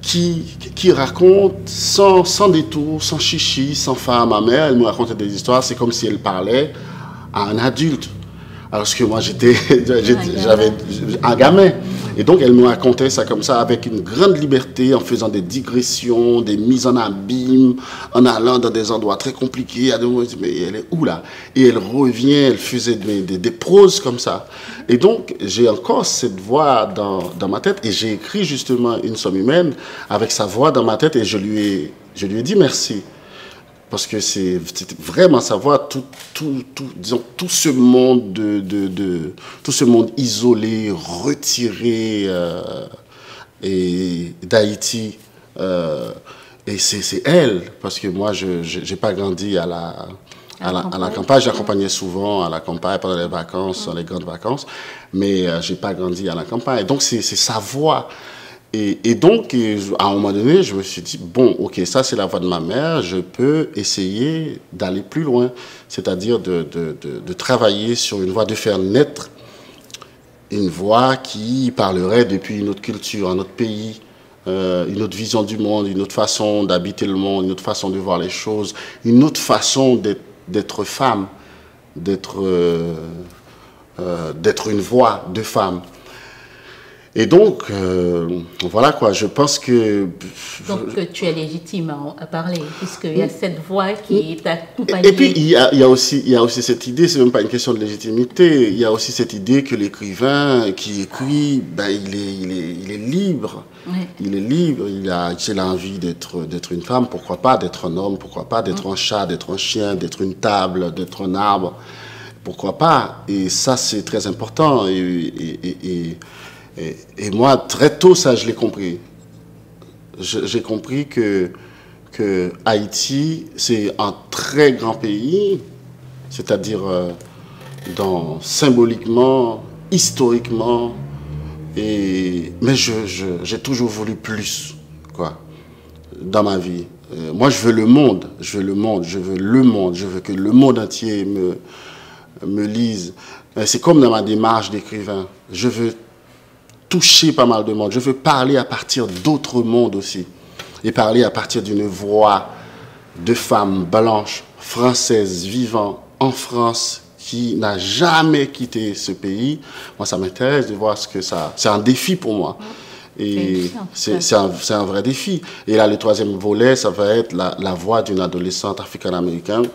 qui raconte sans détour, sans chichi, sans fin. Ma mère, elle me racontait des histoires, c'est comme si elle parlait à un adulte. Alors que moi, j'avais un gamin. Et donc, elle me racontait ça comme ça, avec une grande liberté, en faisant des digressions, des mises en abîme, en allant dans des endroits très compliqués. À des moments, je dis, mais elle est où là? Et elle revient, elle faisait des proses comme ça. Et donc, j'ai encore cette voix dans ma tête. Et j'ai écrit justement Une somme humaine avec sa voix dans ma tête. Et je lui ai dit merci. Parce que c'est vraiment savoir disons, tout ce monde tout ce monde isolé, retiré et d'Haïti. Et c'est elle, parce que moi, je n'ai pas grandi à la campagne. J'accompagnais souvent à la campagne pendant les vacances, les grandes vacances, mais je n'ai pas grandi à la campagne. Donc, c'est sa voix. Et donc, à un moment donné, je me suis dit, bon, ok, ça c'est la voix de ma mère, je peux essayer d'aller plus loin, c'est-à-dire de travailler sur une voix, de faire naître une voix qui parlerait depuis une autre culture, un autre pays, une autre vision du monde, une autre façon d'habiter le monde, une autre façon de voir les choses, une autre façon d'être femme, d'être une voix de femme. Et donc, voilà quoi, je pense que... Donc, tu es légitime à parler, puisqu'il y a cette voix qui t'accompagne. Et puis, il y a aussi cette idée, c'est même pas une question de légitimité, il y a aussi cette idée que l'écrivain qui écrit, ben, il est libre. Oui. Il est libre, il a envie d'être une femme, pourquoi pas, d'être un homme, pourquoi pas, d'être un chat, d'être un chien, d'être une table, d'être un arbre, pourquoi pas. Et ça, c'est très important. Et moi, très tôt, ça, je l'ai compris. J'ai compris que Haïti, c'est un très grand pays, c'est-à-dire symboliquement, historiquement, mais j'ai toujours voulu plus, quoi, dans ma vie. Moi, je veux le monde, je veux le monde, je veux que le monde entier me lise. C'est comme dans ma démarche d'écrivain. Je veux toucher pas mal de monde. Je veux parler à partir d'autres mondes aussi. Et parler à partir d'une voix de femme blanche, française, vivant en France, qui n'a jamais quitté ce pays. Moi, ça m'intéresse de voir ce que ça... C'est un défi pour moi. Et c'est un vrai défi. Et là, le troisième volet, ça va être la voix d'une adolescente africaine-américaine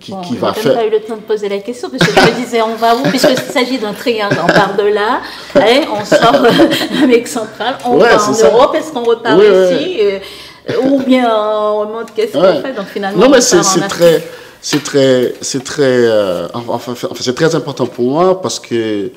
qui va faire... Je n'ai pas eu le temps de poser la question, parce que je me disais, on va où? Puisqu'il s'agit d'un triangle, on part de là, on sort l'Amérique centrale, on va en Europe, est-ce qu'on repart ici ou bien on remonte, qu'est-ce qu'on fait? Donc finalement, non, mais c'est très important pour moi, parce que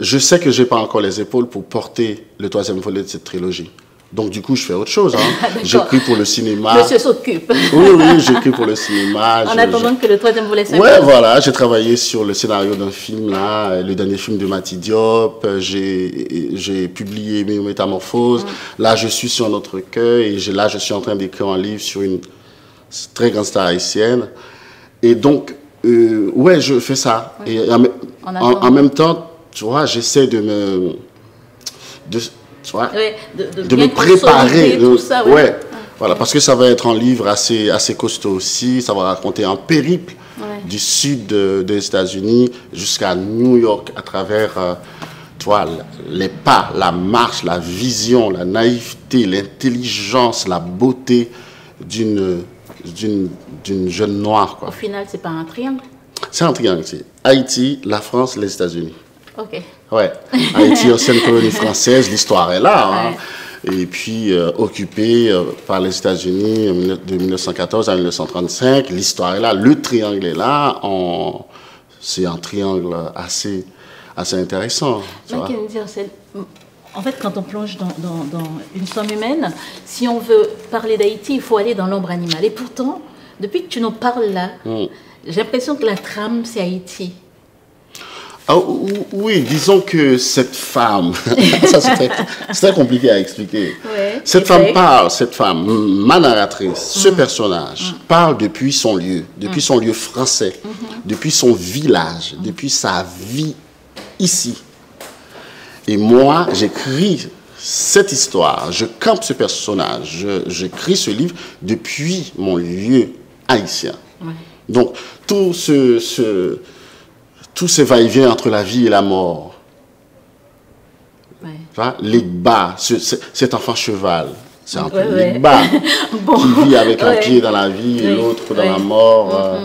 je sais que je n'ai pas encore les épaules pour porter le troisième volet de cette trilogie. Donc, du coup, je fais autre chose. Hein. J'écris pour le cinéma. Monsieur s'occupe. Oui, j'écris pour le cinéma. En attendant que le troisième volet s'accomplisse. Ouais, voilà. J'ai travaillé sur le scénario d'un film, là, le dernier film de Mati Diop. J'ai publié mes Métamorphoses. Là, je suis sur un autre recueil. Et là, je suis en train d'écrire un livre sur une très grande star haïtienne. Et donc, ouais, je fais ça. Oui. Et en même temps, tu vois, j'essaie de me préparer. Tout ça, ouais. Voilà, parce que ça va être un livre assez costaud aussi. Ça va raconter un périple du sud des États-Unis jusqu'à New York à travers tu vois, les pas, la marche, la vision, la naïveté, l'intelligence, la beauté d'une jeune noire, quoi. Au final, c'est pas un triangle? C'est un triangle, c'est Haïti, la France, les États-Unis. Ok. Ouais. Haïti, ancienne colonie française, l'histoire est là. Hein. Et puis, occupée par les États-Unis de 1914 à 1935, l'histoire est là, le triangle est là. C'est un triangle assez intéressant. Mackenzie Orsel, en fait, quand on plonge dans une somme humaine, si on veut parler d'Haïti, il faut aller dans l'ombre animale. Et pourtant, depuis que tu nous parles là, j'ai l'impression que la trame, c'est Haïti. Ah, oui, disons que cette femme, ça c'est très compliqué à expliquer. Ouais, cette femme, ma narratrice, ce personnage, parle depuis son lieu, son lieu français, depuis son village, depuis sa vie ici. Et moi, j'écris cette histoire, je campe ce personnage, j'écris ce livre depuis mon lieu haïtien. Ouais. Donc, tous ces va-et-vient entre la vie et la mort. Ouais. L'Igba, cet enfant cheval, c'est un peu l'Igba qui vit avec un pied dans la vie et l'autre dans la mort.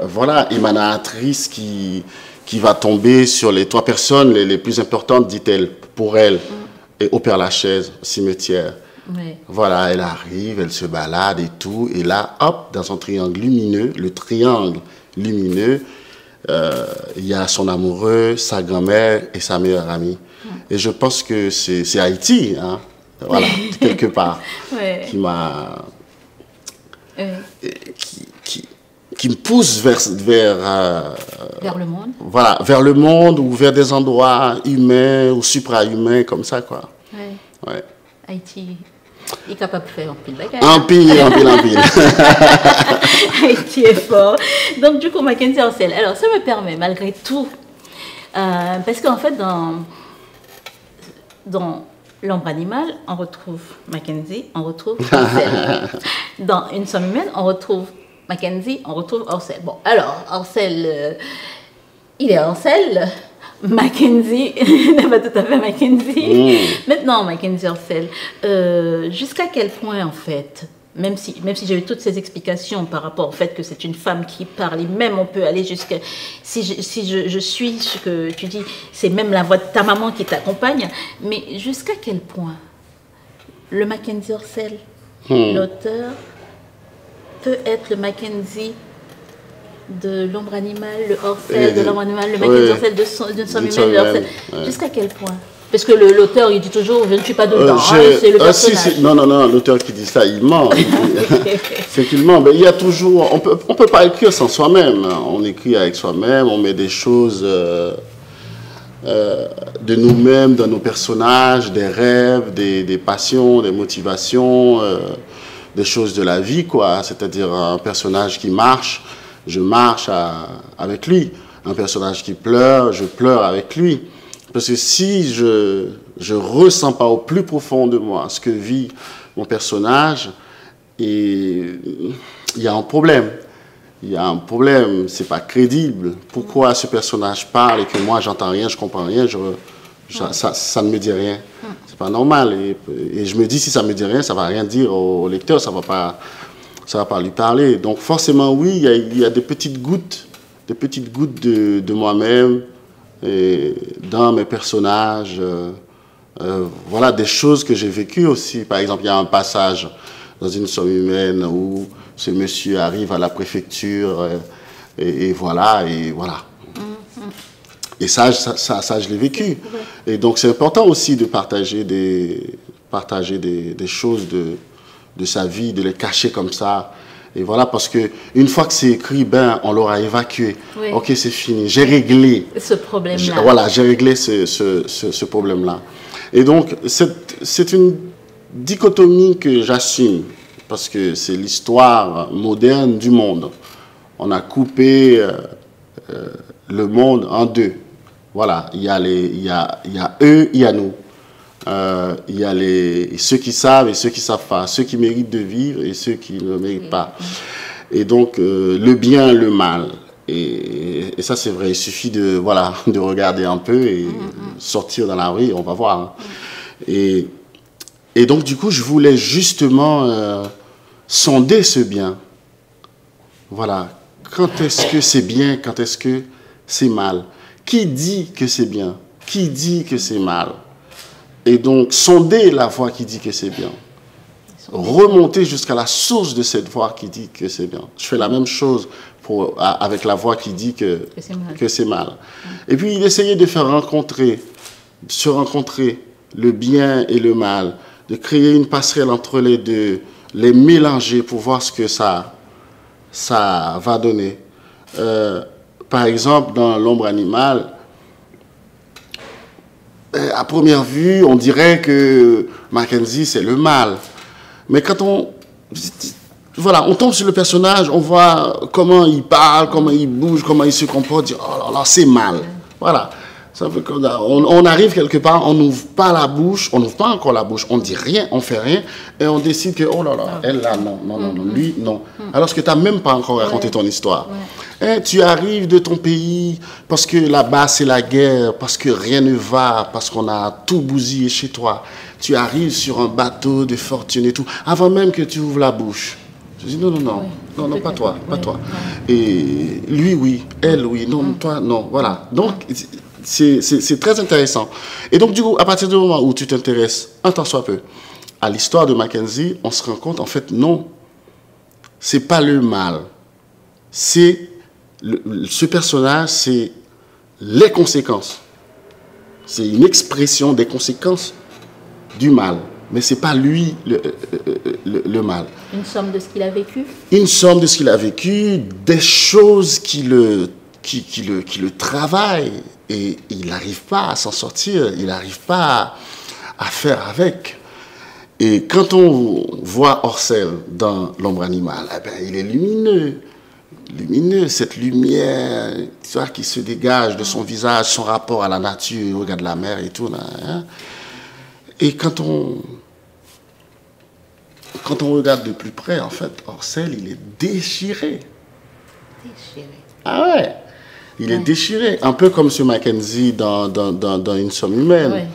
Voilà, et ma narratrice qui va tomber sur les 3 personnes les plus importantes, dit-elle, pour elle, et au Père-Lachaise, au cimetière. Ouais. Voilà, elle arrive, elle se balade et tout, et là, hop, dans son triangle lumineux, le triangle lumineux, il y a son amoureux, sa grand-mère et sa meilleure amie. Et je pense que c'est Haïti, hein, voilà, quelque part, qui m'a... qui me pousse vers le monde. Voilà, vers le monde ou vers des endroits humains ou supra-humains, comme ça, quoi. Ouais. Haïti, il est capable de faire un pile bagage. Un pile. Haïti est fort. Donc, du coup, Mackenzie Orsel, alors ça me permet, malgré tout, parce qu'en fait, dans l'ombre animale, on retrouve Mackenzie, on retrouve Orsel. Dans une somme humaine, on retrouve Mackenzie, on retrouve Orsel. Bon, alors, Orsel, il est Orsel. Mackenzie n'est pas tout à fait Mackenzie. Maintenant, Mackenzie Orsel, jusqu'à quel point, en fait, même si j'ai eu toutes ces explications par rapport au fait que c'est une femme qui parle, et même on peut aller jusqu'à... Si je suis ce que tu dis, c'est même la voix de ta maman qui t'accompagne, mais jusqu'à quel point le Mackenzie Orsel, l'auteur, peut être le Mackenzie de l'ombre animale, le Orsel de l'ombre animale, le Mackenzie Orsel d'une somme humaine, le Orsel. Jusqu'à quel point? Parce que l'auteur, il dit toujours, je ne suis pas dedans, c'est le personnage. Non, l'auteur qui dit ça, il ment. C'est qu'il ment. Mais il y a toujours... On peut pas écrire sans soi-même. On écrit avec soi-même, on met des choses de nous-mêmes dans nos personnages, des rêves, des passions, des motivations, des choses de la vie, quoi. C'est-à-dire un personnage qui marche, je marche avec lui. Un personnage qui pleure, je pleure avec lui. Parce que si je ressens pas au plus profond de moi ce que vit mon personnage, et il y a un problème. Il y a un problème, c'est pas crédible. Pourquoi ce personnage parle et que moi j'entends rien, je comprends rien, ça ne me dit rien. C'est pas normal. Et je me dis, si ça me dit rien, ça va rien dire au lecteur, ça va pas lui parler. Donc forcément, oui, il y a des petites gouttes de moi-même et dans mes personnages. Voilà des choses que j'ai vécues aussi. Par exemple, il y a un passage dans une somme humaine où ce monsieur arrive à la préfecture et voilà. Et ça, je l'ai vécu. Et donc, c'est important aussi de partager des choses de sa vie, de les cacher comme ça. Et voilà, parce que une fois que c'est écrit, on l'aura évacué. Oui. Ok, c'est fini. J'ai réglé ce problème-là. Voilà, j'ai réglé ce problème-là. Et donc, c'est une dichotomie que j'assume, parce que c'est l'histoire moderne du monde. On a coupé le monde en deux. Voilà, il y a eux, il y a nous. Il y a ceux qui savent et ceux qui ne savent pas, ceux qui méritent de vivre et ceux qui ne méritent pas. Et donc, le bien, le mal. Et ça, c'est vrai, il suffit de regarder un peu et sortir dans la rue, et on va voir. Hein. Et donc, du coup, je voulais justement sonder ce bien. Voilà. Quand est-ce que c'est bien, quand est-ce que c'est mal? Qui dit que c'est bien? Qui dit que c'est mal? Et donc, sonder la voix qui dit que c'est bien. Remonter jusqu'à la source de cette voix qui dit que c'est bien. Je fais la même chose avec la voix qui dit que c'est mal. Et puis, essayer de se rencontrer le bien et le mal, de créer une passerelle entre les deux, les mélanger pour voir ce que ça va donner. Par exemple, dans l'ombre animale, à première vue, on dirait que Mackenzie, c'est le mal. Mais quand on tombe sur le personnage, on voit comment il parle, comment il bouge, comment il se comporte, dit, oh là là, c'est mal. Voilà. Ça fait que, on arrive quelque part, on n'ouvre pas la bouche, on n'ouvre pas encore la bouche, on dit rien, on fait rien, et on décide que, oh là là, elle là, non, lui, non. Alors que tu n'as même pas encore raconté ton histoire. Et tu arrives de ton pays, parce que là-bas c'est la guerre, parce que rien ne va, parce qu'on a tout bousillé chez toi. Tu arrives sur un bateau de fortune et tout, avant même que tu ouvres la bouche. Je dis, non, pas toi. Et lui, oui, elle, oui, non, toi, non, voilà. Donc, c'est très intéressant. Et donc, du coup, à partir du moment où tu t'intéresses un tant soit peu à l'histoire de Mackenzie, on se rend compte, en fait, non, c'est pas le mal. C'est ce personnage, c'est les conséquences. C'est une expression des conséquences du mal. Mais ce n'est pas lui le mal. Une somme de ce qu'il a vécu? Une somme de ce qu'il a vécu, des choses qui le travaillent. Et il n'arrive pas à s'en sortir, il n'arrive pas à faire avec. Et quand on voit Orcel dans l'ombre animale, eh ben, il est lumineux, cette lumière, tu vois, qui se dégage de son visage, son rapport à la nature, il regarde la mer et tout. Là, hein. Et quand on regarde de plus près, en fait, Orcel, il est déchiré. Ah ouais, il est déchiré. Un peu comme ce Mackenzie dans Une somme humaine. Ouais.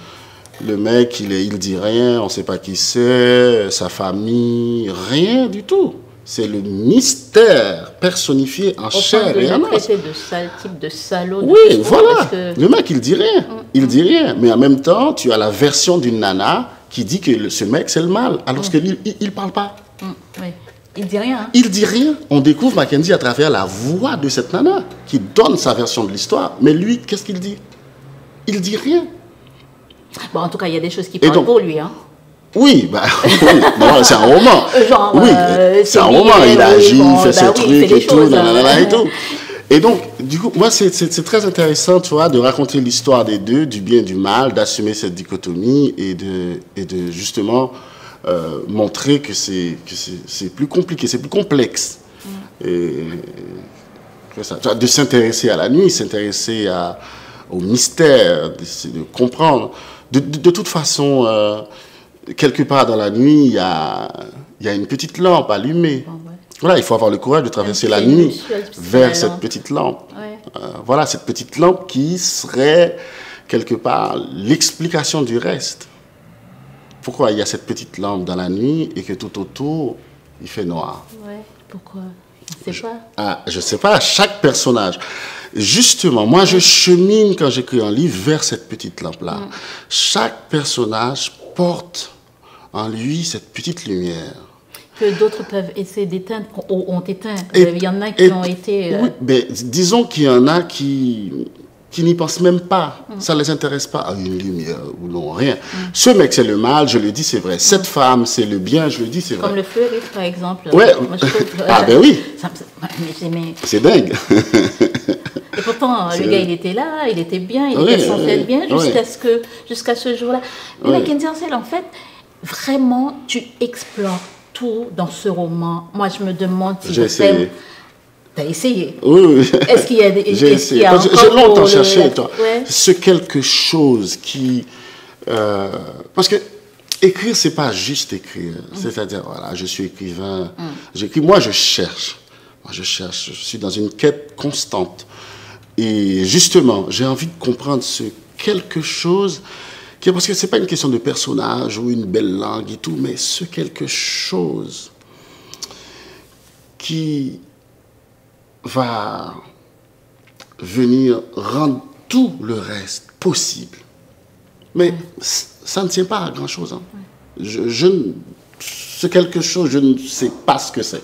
Le mec, il dit rien, on ne sait pas qui c'est, sa famille, rien du tout. C'est le mystère personnifié en chair et en os. Type de salaud. Oui, voilà. Le mec, il dit rien. Il dit rien. Mais en même temps, tu as la version d'une nana qui dit que ce mec, c'est le mal. Alors que lui, il ne parle pas. Oui. Il dit rien. Hein. Il dit rien. On découvre Mackenzie à travers la voix de cette nana qui donne sa version de l'histoire. Mais lui, qu'est-ce qu'il dit? Il dit rien. Bon, en tout cas, il y a des choses qui parlent pour lui, hein. Oui, c'est un roman. Genre, oui, c'est un roman. Il agit, il fait ses trucs et tout, et tout. Et donc, du coup, moi, c'est très intéressant, tu vois, de raconter l'histoire des deux, du bien et du mal, d'assumer cette dichotomie et de justement montrer que c'est plus compliqué, c'est plus complexe. Et de s'intéresser à la nuit, s'intéresser au mystère, de comprendre. De toute façon, quelque part dans la nuit, il y a une petite lampe allumée. Voilà, il faut avoir le courage de traverser la nuit vers cette petite lampe. Ouais. Voilà, cette petite lampe qui serait quelque part l'explication du reste. Pourquoi il y a cette petite lampe dans la nuit et que tout autour, il fait noir? Ouais, pourquoi? Je ne sais pas. Je ne sais pas, chaque personnage. Justement, moi, je chemine quand j'écris un livre vers cette petite lampe-là. Chaque personnage porte en lui cette petite lumière. Que d'autres peuvent essayer d'éteindre, ont éteint. Il y en a qui ont été... Oui, mais disons qu'il y en a qui n'y pensent même pas. Ça ne les intéresse pas. Une lumière ou non, rien. Ce mec, c'est le mal, je le dis, c'est vrai. Cette femme, c'est le bien, je le dis, c'est vrai. Comme le feu, par exemple. Ouais. Moi, ben oui. Mais... C'est dingue. Et pourtant, le gars, il était là, il était bien, il était censé être bien jusqu'à ce jour-là. Mais Mackenzie Orcel, en fait, vraiment, tu explores tout dans ce roman. Moi, je me demande si j'ai essayé. T'as essayé? Oui. Est-ce qu'il y a des... J'ai essayé. J'ai longtemps cherché, toi. Ouais. Ce quelque chose qui Parce que écrire, c'est pas juste écrire. C'est-à-dire, voilà, je suis écrivain, j'écris. Moi, je cherche. Je suis dans une quête constante. Et justement, j'ai envie de comprendre ce quelque chose, parce que c'est pas une question de personnage ou une belle langue et tout, mais ce quelque chose qui va venir rendre tout le reste possible. Mais ça ne tient pas à grand-chose. Hein. Ce quelque chose, je ne sais pas ce que c'est.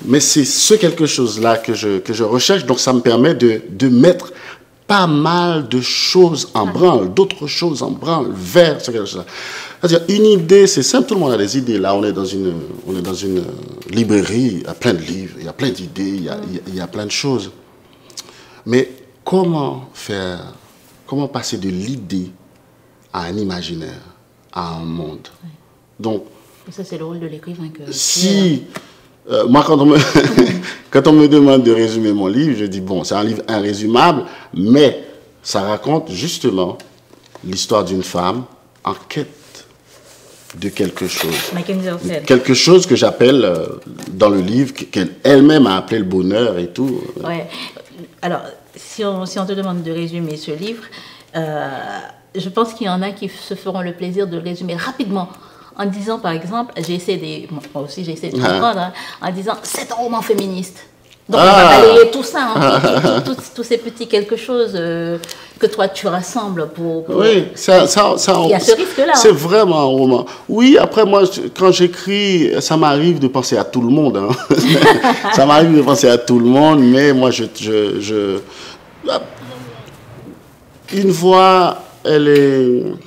Mais c'est ce quelque chose-là que je recherche. Donc, ça me permet de mettre pas mal de choses en branle, d'autres choses en branle vers ce quelque chose-là. C'est-à-dire, une idée, c'est simple, tout le monde a des idées. Là, on est dans une librairie, il y a plein de livres, il y a plein d'idées, il y a plein de choses. Mais comment passer de l'idée à un imaginaire, à un monde? Donc, ça, c'est le rôle de l'écrivain. Moi, quand on me demande de résumer mon livre, je dis, bon, c'est un livre irrésumable, mais ça raconte justement l'histoire d'une femme en quête de quelque chose. Quelque chose que j'appelle, dans le livre, qu'elle-même a appelé le bonheur et tout. Ouais. Alors, si on te demande de résumer ce livre, je pense qu'il y en a qui se feront le plaisir de le résumer rapidement. En disant, par exemple, moi aussi j'ai essayé de comprendre, hein, en disant, c'est un roman féministe. Donc, on va balayer tout ça, hein, tous ces petits quelque chose que toi tu rassembles pour... Oui, il y a ce risque-là. C'est vraiment un roman. Oui, après, moi, quand j'écris, ça m'arrive de penser à tout le monde. Hein. Ça m'arrive de penser à tout le monde, mais moi, une voix, elle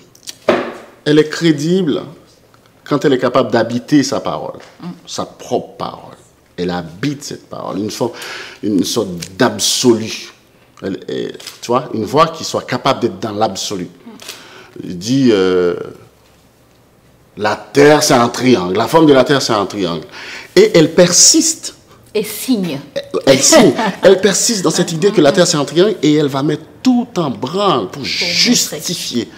est crédible quand elle est capable d'habiter sa parole, sa propre parole. Elle habite cette parole, une sorte d'absolu. Tu vois, une voix qui soit capable d'être dans l'absolu. Il dit, la Terre, c'est un triangle. La forme de la Terre, c'est un triangle. Et elle persiste. Et signe. Elle signe. Elle persiste dans cette idée que la Terre, c'est un triangle et elle va mettre tout en branle pour justifier.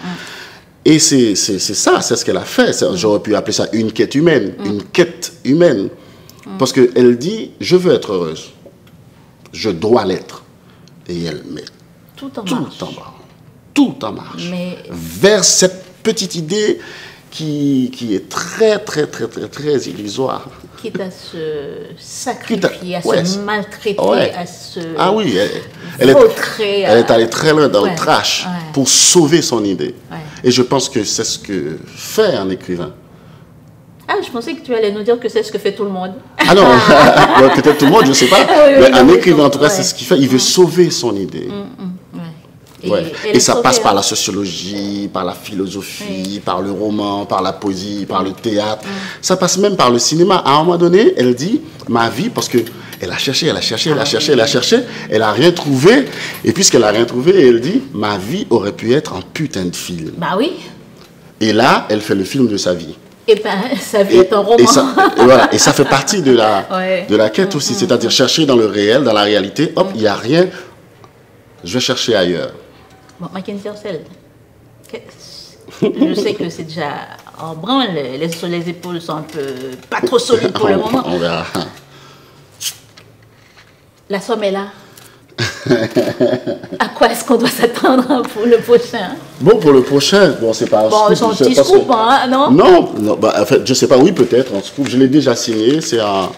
Et c'est ça, c'est ce qu'elle a fait. J'aurais pu appeler ça une quête humaine, une quête humaine. Parce qu'elle dit, je veux être heureuse. Je dois l'être. Et elle met tout en marche. Mais... vers cette petite idée qui est très, très, très, très, très illusoire. Quitte à se sacrifier, à se maltraiter, à se vautrer. Elle est allée très loin dans le trash pour sauver son idée. Ouais. Et je pense que c'est ce que fait un écrivain. Ah, je pensais que tu allais nous dire que c'est ce que fait tout le monde. Ah non, peut-être tout le monde, je ne sais pas. Mais un écrivain, en tout cas, c'est ce qu'il fait. Il veut sauver son idée. Et ça passe par la sociologie, par la philosophie, par le roman, par la poésie, par le théâtre. Ça passe même par le cinéma. À un moment donné, elle dit, ma vie, parce que elle a cherché, elle n'a rien trouvé. Et puisqu'elle n'a rien trouvé, elle dit, ma vie aurait pu être un putain de film. Bah oui. Et là, elle fait le film de sa vie. Et bien, sa vie est un roman. Et ça fait partie de la quête aussi. C'est-à-dire chercher dans le réel, dans la réalité. Hop, il n'y a rien. Je vais chercher ailleurs. Bon, Mackenzie Orseld, je sais que c'est déjà en branle. Les épaules sont un peu pas trop solides pour le moment. On verra. La somme est là. À quoi est-ce qu'on doit s'attendre pour le prochain? Bon, pour le prochain, c'est pas un scoop. C'est un petit scoop, hein, non? Non, bah, en fait, je sais pas, oui, peut-être, un scoop. Je l'ai déjà signé. Ça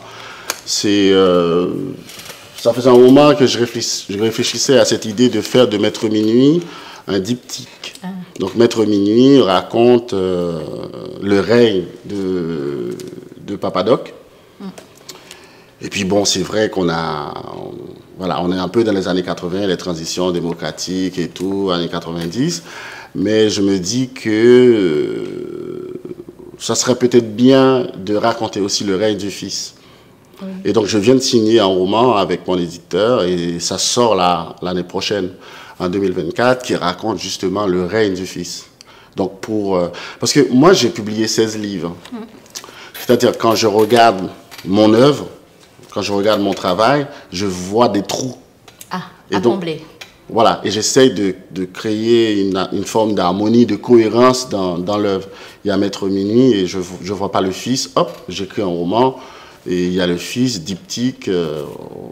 faisait un moment que je réfléchissais à cette idée de faire de Maître Minuit un diptyque. Ah. Donc, Maître Minuit raconte le règne de Papa Doc. Et puis, bon, c'est vrai qu'on on est un peu dans les années 80, les transitions démocratiques et tout, années 90. Mais je me dis que ça serait peut-être bien de raconter aussi le règne du fils. Oui. Et donc, je viens de signer un roman avec mon éditeur et ça sort l'année prochaine, en 2024, qui raconte justement le règne du fils. Donc, parce que moi, j'ai publié 16 livres. C'est-à-dire, quand je regarde mon œuvre, quand je regarde mon travail, je vois des trous. Ah, à combler. Voilà, et j'essaye de créer une forme d'harmonie, de cohérence dans l'œuvre. Il y a Maître Minuit et je ne vois pas le fils, hop, j'écris un roman, et il y a le fils, diptyque,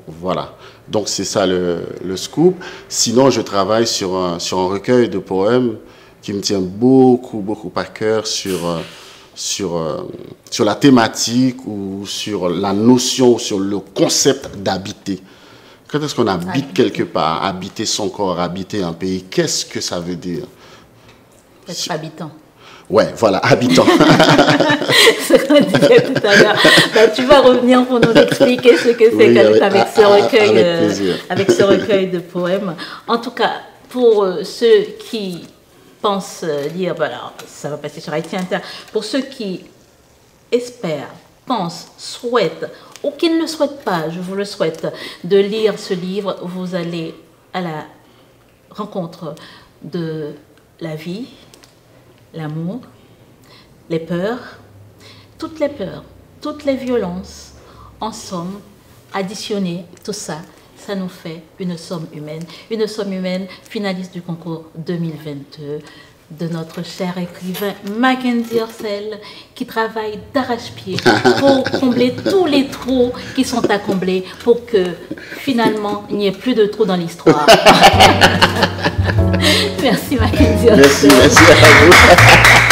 voilà. Donc c'est ça le scoop. Sinon, je travaille sur un recueil de poèmes qui me tient beaucoup à cœur sur la thématique ou sur la notion, sur le concept d'habiter. Quand est-ce qu'on habite quelque part, habiter son corps, habiter un pays, qu'est-ce que ça veut dire? Être habitant. Ouais, voilà, habitant. Ce qu'on disait tout à l'heure. Ben, tu vas revenir pour nous expliquer ce que c'est avec ce recueil de poèmes. En tout cas, pour ceux qui pensent lire, ben alors, ça va passer sur Haïti Inter, pour ceux qui espèrent, pensent, souhaitent, ou qui ne le souhaitent pas, je vous le souhaite, de lire ce livre, vous allez à la rencontre de la vie, l'amour, les peurs, toutes les violences, en somme, additionner tout ça, ça nous fait une somme humaine finaliste du concours 2022 de notre cher écrivain Mackenzie Orsel, qui travaille d'arrache-pied pour combler tous les trous qui sont à combler pour que finalement il n'y ait plus de trous dans l'histoire. Merci Mackenzie Orsel. Merci à vous.